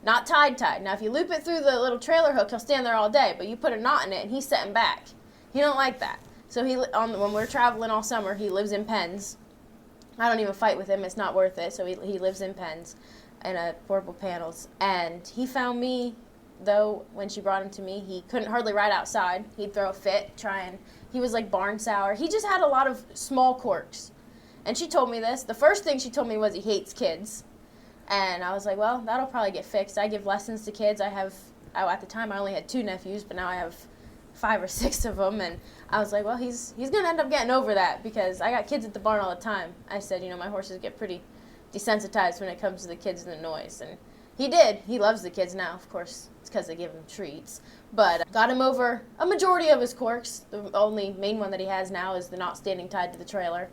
Not tied. Now, if you loop it through the little trailer hook, he'll stand there all day. But you put a knot in it, and he's sitting back. He don't like that. So when we're traveling all summer, he lives in pens. I don't even fight with him. It's not worth it. So he lives in pens and portable panels. And he found me, though, when she brought him to me. He couldn't hardly ride outside. He'd throw a fit, he was like barn sour. He just had a lot of small quirks. And she told me this. The first thing she told me was he hates kids. And I was like, well, that'll probably get fixed. I give lessons to kids. I have at the time I only had 2 nephews, but now I have 5 or 6 of them, and I was like, well, he's gonna end up getting over that, because I got kids at the barn all the time. I said, my horses get pretty desensitized when it comes to the kids and the noise, and he did. He loves the kids now, of course. It's because they give him treats, but got him over a majority of his quirks. The only main one that he has now is the not standing tied to the trailer,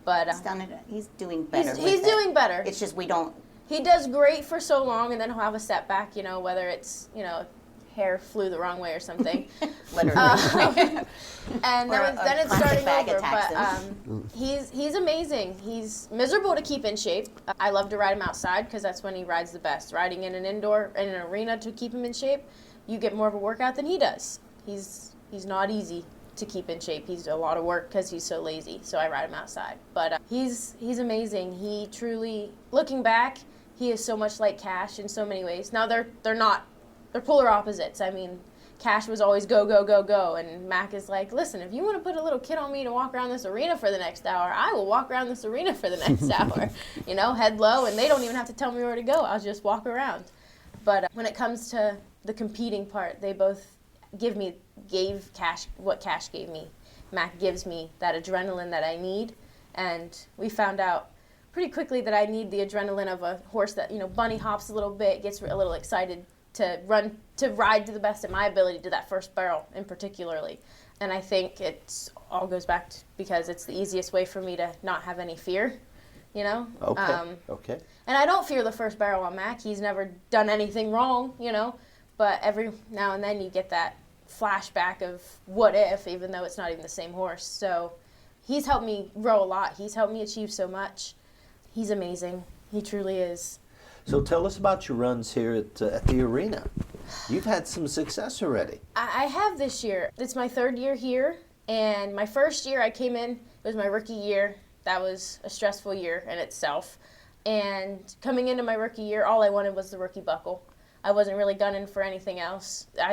but He's doing better. He's doing better. It's just we don't. He does great for so long, and then he'll have a setback, whether it's, hair flew the wrong way or something. Literally. And Or then a it's plastic starting bag over. attacks But he's amazing. He's miserable to keep in shape. I love to ride him outside because that's when he rides the best. Riding in an arena to keep him in shape, you get more of a workout than he does. He's not easy to keep in shape. He's a lot of work because he's so lazy. So I ride him outside. But he's amazing. He truly, looking back, he is so much like Cash in so many ways. Now they're not. They're polar opposites. I mean, Cash was always go, go, go, go, and Mac is like, listen, if you want to put a little kid on me to walk around this arena for the next hour, I will walk around this arena for the next hour. Head low, and they don't even have to tell me where to go. I'll just walk around. But when it comes to the competing part, they both gave Cash what Cash gave me. Mac gives me that adrenaline that I need, and we found out pretty quickly that I need the adrenaline of a horse that, bunny hops a little bit, gets a little excited to ride to the best of my ability to that first barrel in particularly. And I think it all goes back to because it's the easiest way for me to not have any fear, Okay. And I don't fear the first barrel on Mac. He's never done anything wrong, but every now and then you get that flashback of what if, even though it's not even the same horse. So he's helped me grow a lot. He's helped me achieve so much. He's amazing. He truly is. So tell us about your runs here at the arena. You've had some success already. I have this year. It's my 3rd year here, and my first year I came in, it was my rookie year. That was a stressful year in itself. And coming into my rookie year, all I wanted was the rookie buckle. I wasn't really gunning for anything else. The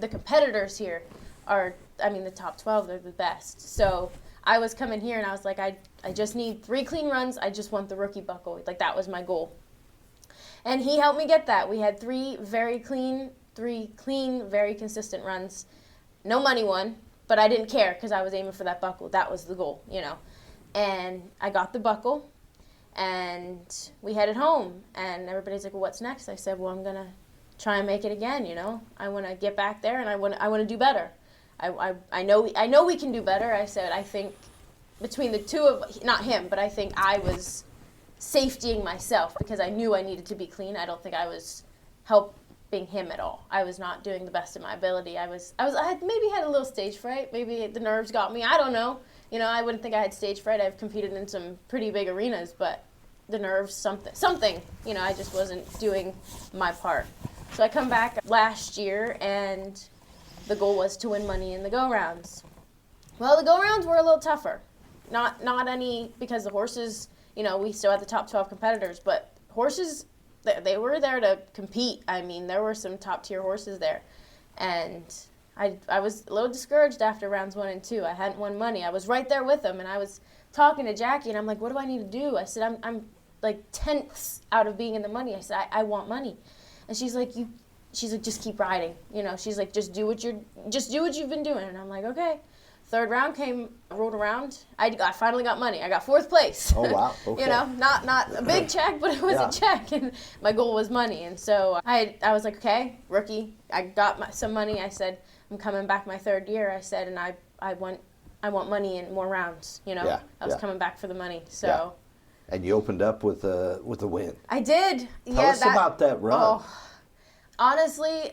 competitors here are, the top 12, they're the best. So I was coming here and I was like, I just need 3 clean runs. I just want the rookie buckle. Like, that was my goal. And he helped me get that. We had 3 clean, very consistent runs. No money won, but I didn't care because I was aiming for that buckle. That was the goal, And I got the buckle, and we headed home. And everybody's like, well, what's next? I said, well, I'm going to try and make it again, I want to get back there, and I want to do better. I know we can do better. I said, I think between the two of, not him, but I think I was safetying myself because I knew I needed to be clean. I don't think I was helping him at all. I was not doing the best of my ability. I had maybe had a little stage fright. Maybe the nerves got me. I don't know. I wouldn't think I had stage fright. I've competed in some pretty big arenas, but the nerves, something, I just wasn't doing my part. So I come back last year, and the goal was to win money in the go-rounds. Well, the go-rounds were a little tougher. Not any, because the horses, we still had the top 12 competitors, but horses, they were there to compete. There were some top-tier horses there. And I was a little discouraged after rounds 1 and 2. I hadn't won money. I was right there with them, and I was talking to Jackie, and I'm like, what do I need to do? I said, I'm like tenths out of being in the money. I said, I want money. And she's like, just keep riding. She's like, just do what you've been doing. And I'm like, okay. 3rd round rolled around. I finally got money. I got 4th place. Oh, wow. Okay. Not a big check, but it was a check, and my goal was money. And so I was like, okay, rookie. I got some money. I said, I'm coming back my 3rd year. I said, and I want money and more rounds. I was coming back for the money. So. Yeah. And you opened up with a win. I did. Tell us about that run. Oh, honestly,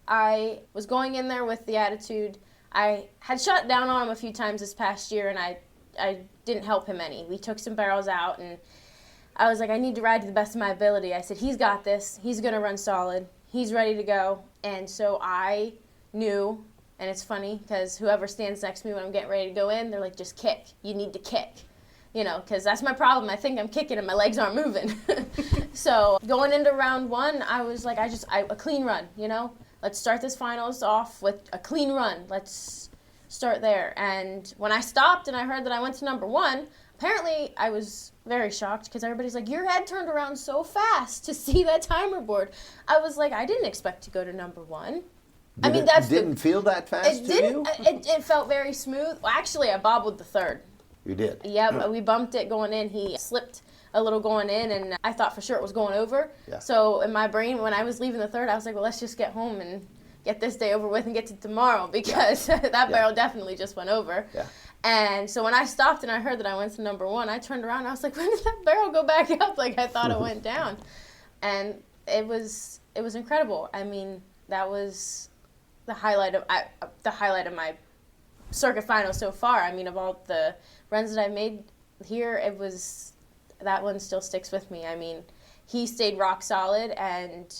I was going in there with the attitude. I had shut down on him a few times this past year, and I didn't help him any. We took some barrels out, and I was like, I need to ride to the best of my ability. I said, he's got this. He's going to run solid. He's ready to go. And so I knew, and it's funny because whoever stands next to me when I'm getting ready to go in, they're like, just kick. You need to kick. Because that's my problem. I think I'm kicking and my legs aren't moving. So going into round 1, I was like, a clean run, Let's start this finals off with a clean run. Let's start there. And when I stopped and I heard that I went to number 1, apparently I was very shocked because everybody's like, your head turned around so fast to see that timer board. I was like, I didn't expect to go to number one. Didn't feel that fast It to didn't. you? It felt very smooth. Well, actually, I bobbled the third. You did? Yeah, we bumped it going in. He slipped a little going in, and I thought for sure it was going over. Yeah. So in my brain, when I was leaving the third, I was like, well, let's just get home and get this day over with and get to tomorrow, because that barrel definitely just went over. Yeah. And so when I stopped and I heard that I went to number one, I turned around and I was like, when did that barrel go back up? Like, I thought it went down. And it was incredible. I mean, that was the highlight of my circuit final so far. I mean, of all the runs that I've made here, that one still sticks with me. I mean, he stayed rock solid, and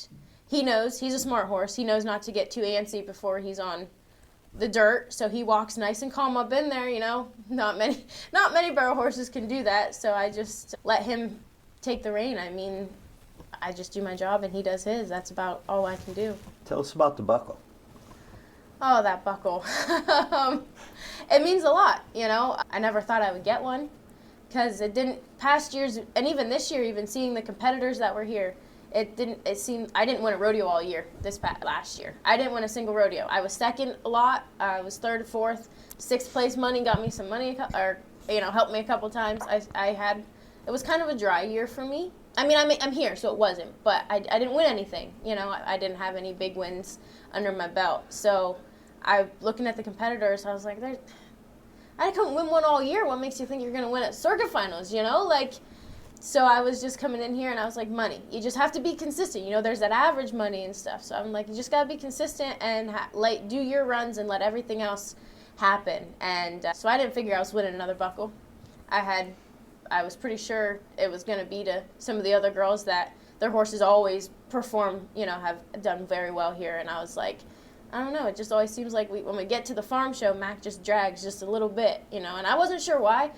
he knows, he's a smart horse. He knows not to get too antsy before he's on the dirt, so he walks nice and calm up in there, you know. Not many barrel horses can do that, so I just let him take the rein. I mean, I just do my job and he does his. That's about all I can do. Tell us about the buckle. Oh, that buckle. It means a lot, you know. I never thought I would get one, because it didn't, past years, and even this year, even seeing the competitors that were here, I didn't win a rodeo all year, last year. I didn't win a single rodeo. I was second a lot. I was third, fourth. Sixth place money got me some money, or, you know, helped me a couple times. It was kind of a dry year for me. I mean, I'm here, so it wasn't, but I didn't win anything. You know, I didn't have any big wins under my belt. So looking at the competitors, I was like, I couldn't win one all year. What makes you think you're going to win at circuit finals, you know? Like, so I was just coming in here and I was like, money. You just have to be consistent. You know, there's that average money and stuff. So I'm like, you just got to be consistent and do your runs and let everything else happen. And so I didn't figure I was winning another buckle. I was pretty sure it was going to be to some of the other girls that their horses always perform, you know, have done very well here. And I was like, I don't know, it just always seems like when we get to the farm show, Mac just drags just a little bit, you know, and I wasn't sure why.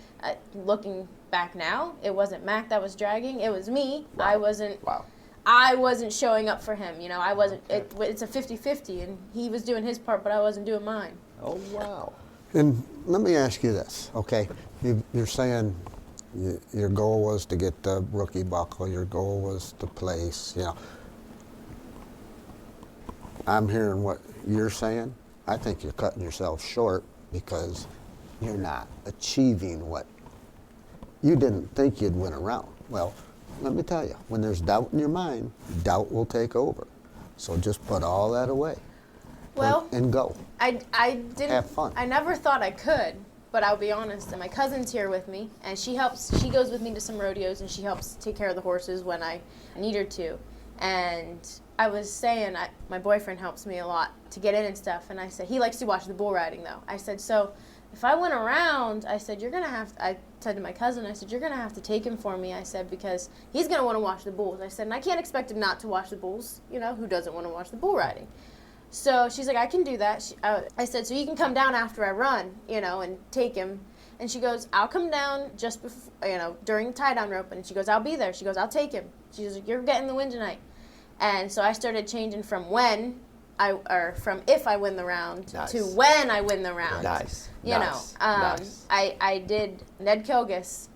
Looking back now, it wasn't Mac that was dragging, it was me. Wow. I wasn't showing up for him, you know, I wasn't, it's a 50-50, and he was doing his part, but I wasn't doing mine. Oh, wow. And let me ask you this, okay? You're saying your goal was to get the rookie buckle, your goal was to place, you know. I'm hearing what you're saying. I think you're cutting yourself short because you're not achieving what you didn't think you'd win around. Well, let me tell you, when there's doubt in your mind, doubt will take over. So just put all that away. Well, and go. I didn't have fun. I never thought I could, but I'll be honest, and my cousin's here with me, and she goes with me to some rodeos, and she helps take care of the horses when I need her to. And I was saying, my boyfriend helps me a lot to get in and stuff, and I said, he likes to watch the bull riding though. I said, so if I went around, I said, I said to my cousin, I said, you're going to have to take him for me, I said, because he's going to want to watch the bulls. I said, and I can't expect him not to watch the bulls, you know, who doesn't want to watch the bull riding? So she's like, I can do that. I said, so you can come down after I run, you know, and take him. And she goes, I'll come down just before, you know, during the tie-down rope. And she goes, I'll be there. She goes, I'll take him. She goes, you're getting the win tonight. And so I started changing from if I win the round to when I win the round. Nice. You know, I did Ned Kilgus.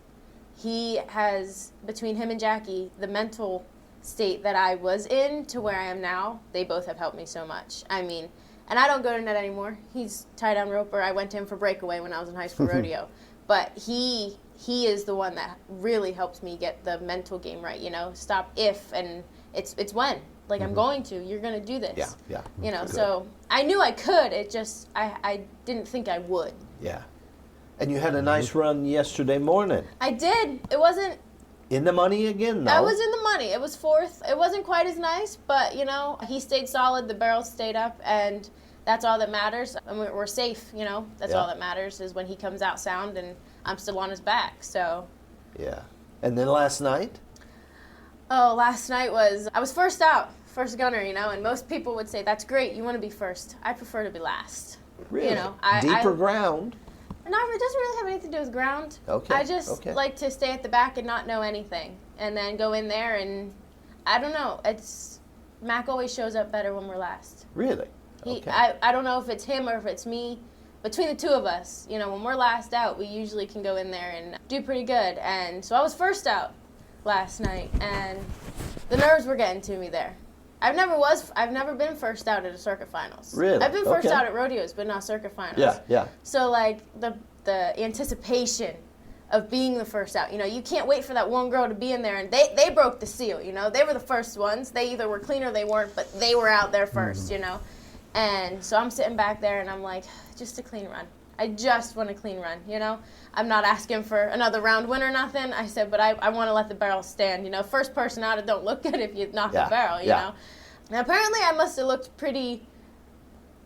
He has, between him and Jackie, the mental state that I was in to where I am now, they both have helped me so much. I mean, and I don't go to Ned anymore. He's tie-down roper. I went to him for breakaway when I was in high school rodeo. But he is the one that really helps me get the mental game right, you know, stop if and it's when. Like, I'm going to. You're going to do this. Yeah. You know, so I knew I could. It just, I didn't think I would. Yeah. And you had a nice run yesterday morning. I did. It wasn't. In the money again, though. I was in the money. It was fourth. It wasn't quite as nice, but, you know, he stayed solid. The barrel stayed up, and that's all that matters. And we're safe, you know. That's all that matters is when he comes out sound and I'm still on his back, so. Yeah. And then last night? Oh, last night I was first out, first gunner, you know, and most people would say, that's great, you want to be first. I prefer to be last. Really? You know, Deeper ground? No, it doesn't really have anything to do with ground. Okay. I just like to stay at the back and not know anything, and then go in there and, I don't know, Mac always shows up better when we're last. Really? I don't know if it's him or if it's me, between the two of us, you know, when we're last out, we usually can go in there and do pretty good. And so I was first out last night, and the nerves were getting to me there. I've never been first out at a circuit finals. Really? I've been first Okay. out at rodeos, but not circuit finals. Yeah, yeah. So like the anticipation of being the first out, you know, you can't wait for that one girl to be in there, and they broke the seal, you know. They were the first ones. They either were clean or they weren't, but they were out there 1st, you know. And so I'm sitting back there and I'm like, just a clean run. I just want a clean run, you know. I'm not asking for another round win or nothing. I said, but I want to let the barrel stand, you know. First person out, it don't look good if you knock the barrel, you know. And apparently I must have looked pretty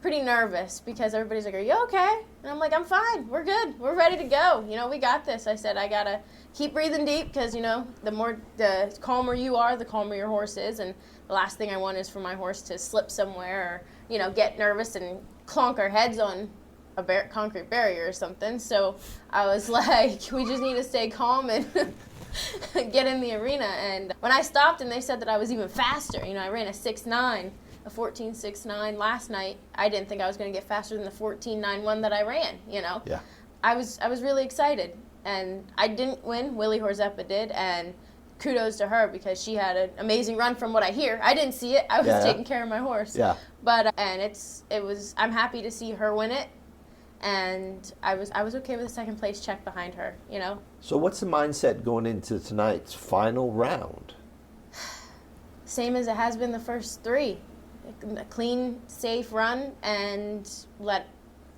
nervous because everybody's like, are you okay? And I'm like, I'm fine. We're good. We're ready to go. You know, we got this. I said, I got to keep breathing deep because, you know, the calmer you are, the calmer your horse is. And the last thing I want is for my horse to slip somewhere or, you know, get nervous and clonk our heads on a concrete barrier or something. So I was like, we just need to stay calm and get in the arena. And when I stopped and they said that I was even faster, you know, I ran a 6.9. A 14.69 last night. I didn't think I was going to get faster than the 14.91 that I ran, you know. Yeah. I was really excited, and I didn't win. Willie Horzeppa did, and kudos to her because she had an amazing run from what I hear. I didn't see it. I was taking care of my horse. Yeah. But I'm happy to see her win it, and I was okay with a second place check behind her, you know. So what's the mindset going into tonight's final round? Same as it has been the first three. A clean, safe run and let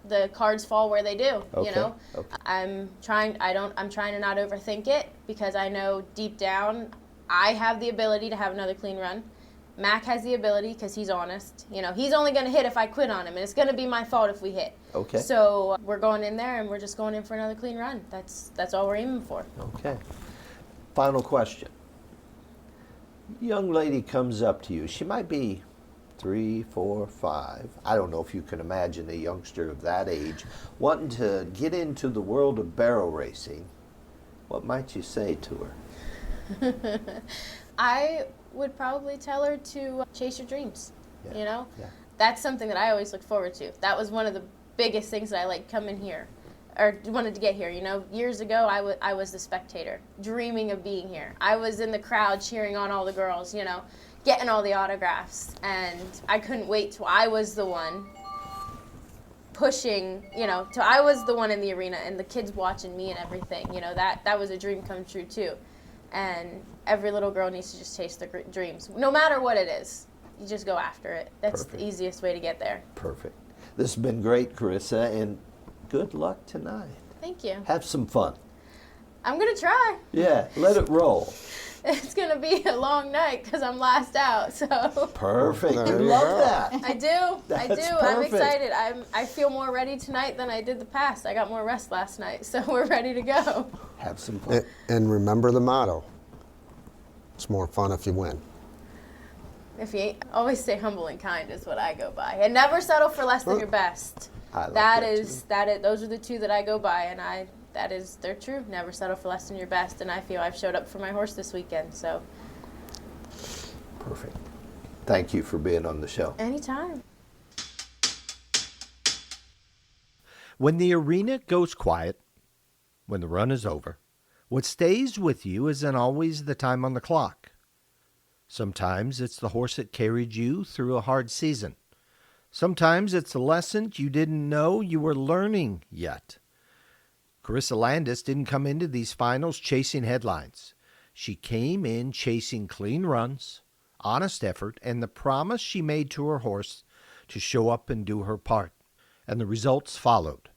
the cards fall where they do. Okay. You know, Okay. I'm trying to not overthink it because I know deep down I have the ability to have another clean run. Mac has the ability because he's honest. You know, he's only going to hit if I quit on him, and it's going to be my fault if we hit. Okay. So we're going in there and we're just going in for another clean run. That's all we're aiming for. Okay. Final question. Young lady comes up to you. She might be 3, 4, 5. I don't know if you can imagine a youngster of that age wanting to get into the world of barrel racing. What might you say to her? I would probably tell her to chase your dreams. Yeah. You know, Yeah. that's something that I always look forward to. That was one of the biggest things that I like coming here, or wanted to get here. You know, years ago I was the spectator, dreaming of being here. I was in the crowd cheering on all the girls. You know, getting all the autographs, and I couldn't wait till I was the one pushing, you know, till I was the one in the arena and the kids watching me and everything. You know, that was a dream come true too. And every little girl needs to just chase their dreams. No matter what it is, you just go after it. That's Perfect. the easiest way to get there. Perfect. This has been great, Karissa, and good luck tonight. Thank you. Have some fun. I'm going to try. Yeah, let it roll. It's going to be a long night because I'm last out, so. Perfect. There you Love go. that. I do. That's I'm perfect. excited. I feel more ready tonight than I did the past. I got more rest last night, so we're ready to go. Have some fun. And remember the motto. It's more fun if you win. If you always stay humble and kind is what I go by, and never settle for less than your best. I like that too. Those are the two that I go by, and they're true. Never settle for less than your best, and I feel I've showed up for my horse this weekend. So. Perfect. Thank you for being on the show. Anytime. When the arena goes quiet, when the run is over, what stays with you isn't always the time on the clock. Sometimes it's the horse that carried you through a hard season. Sometimes it's the lessons you didn't know you were learning yet. Karissa Landis didn't come into these finals chasing headlines. She came in chasing clean runs, honest effort, and the promise she made to her horse to show up and do her part. And the results followed.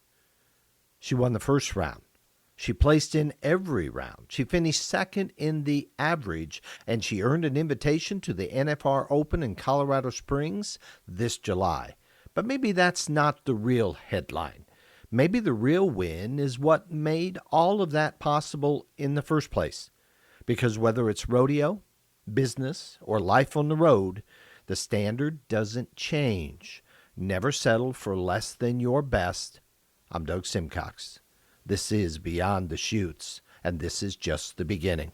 She won the first round. She placed in every round. She finished second in the average, and she earned an invitation to the NFR Open in Colorado Springs this July. But maybe that's not the real headline. Maybe the real win is what made all of that possible in the first place. Because whether it's rodeo, business, or life on the road, the standard doesn't change. Never settle for less than your best. I'm Doug Simcox. This is Beyond the Chutes, and this is just the beginning.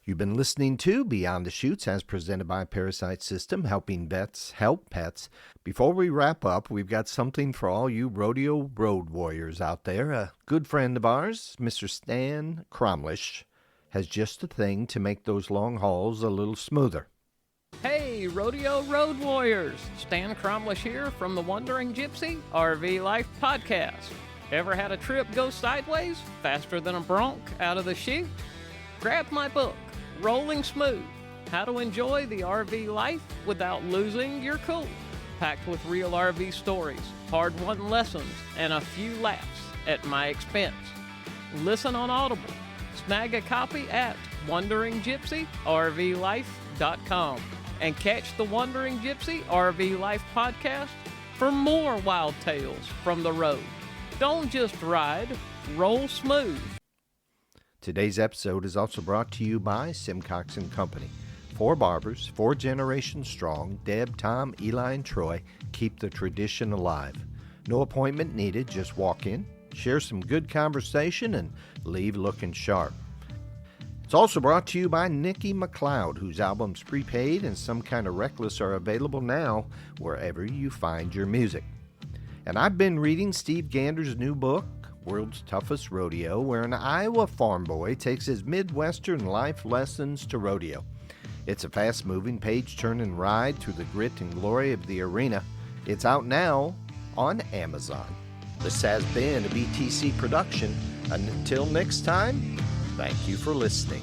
You've been listening to Beyond the Chutes as presented by Parasite System, helping vets help pets. Before we wrap up, we've got something for all you rodeo road warriors out there. A good friend of ours, Mr. Stan Cromlish, has just a thing to make those long hauls a little smoother. Hey, Rodeo Road Warriors! Stan Cromlish here from the Wandering Gypsy RV Life Podcast. Ever had a trip go sideways, faster than a bronc out of the chute? Grab my book, Rolling Smooth, How to Enjoy the RV Life Without Losing Your Cool. Packed with real RV stories, hard-won lessons, and a few laughs at my expense. Listen on Audible. Snag a copy at WanderingGypsyRVLife.com and catch the Wandering Gypsy RV Life podcast for more wild tales from the road. Don't just ride, roll smooth. Today's episode is also brought to you by Simcox & Company. 4 barbers, 4 generations strong, Deb, Tom, Eli, and Troy, keep the tradition alive. No appointment needed, just walk in, share some good conversation, and leave looking sharp. It's also brought to you by Nikki McLeod, whose albums Prepaid and Some Kind of Reckless are available now wherever you find your music. And I've been reading Steve Gander's new book, World's Toughest Rodeo, where an Iowa farm boy takes his Midwestern life lessons to rodeo. It's a fast-moving, page-turning ride through the grit and glory of the arena. It's out now on Amazon. This has been a BTC production. Until next time, thank you for listening.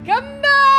Come back!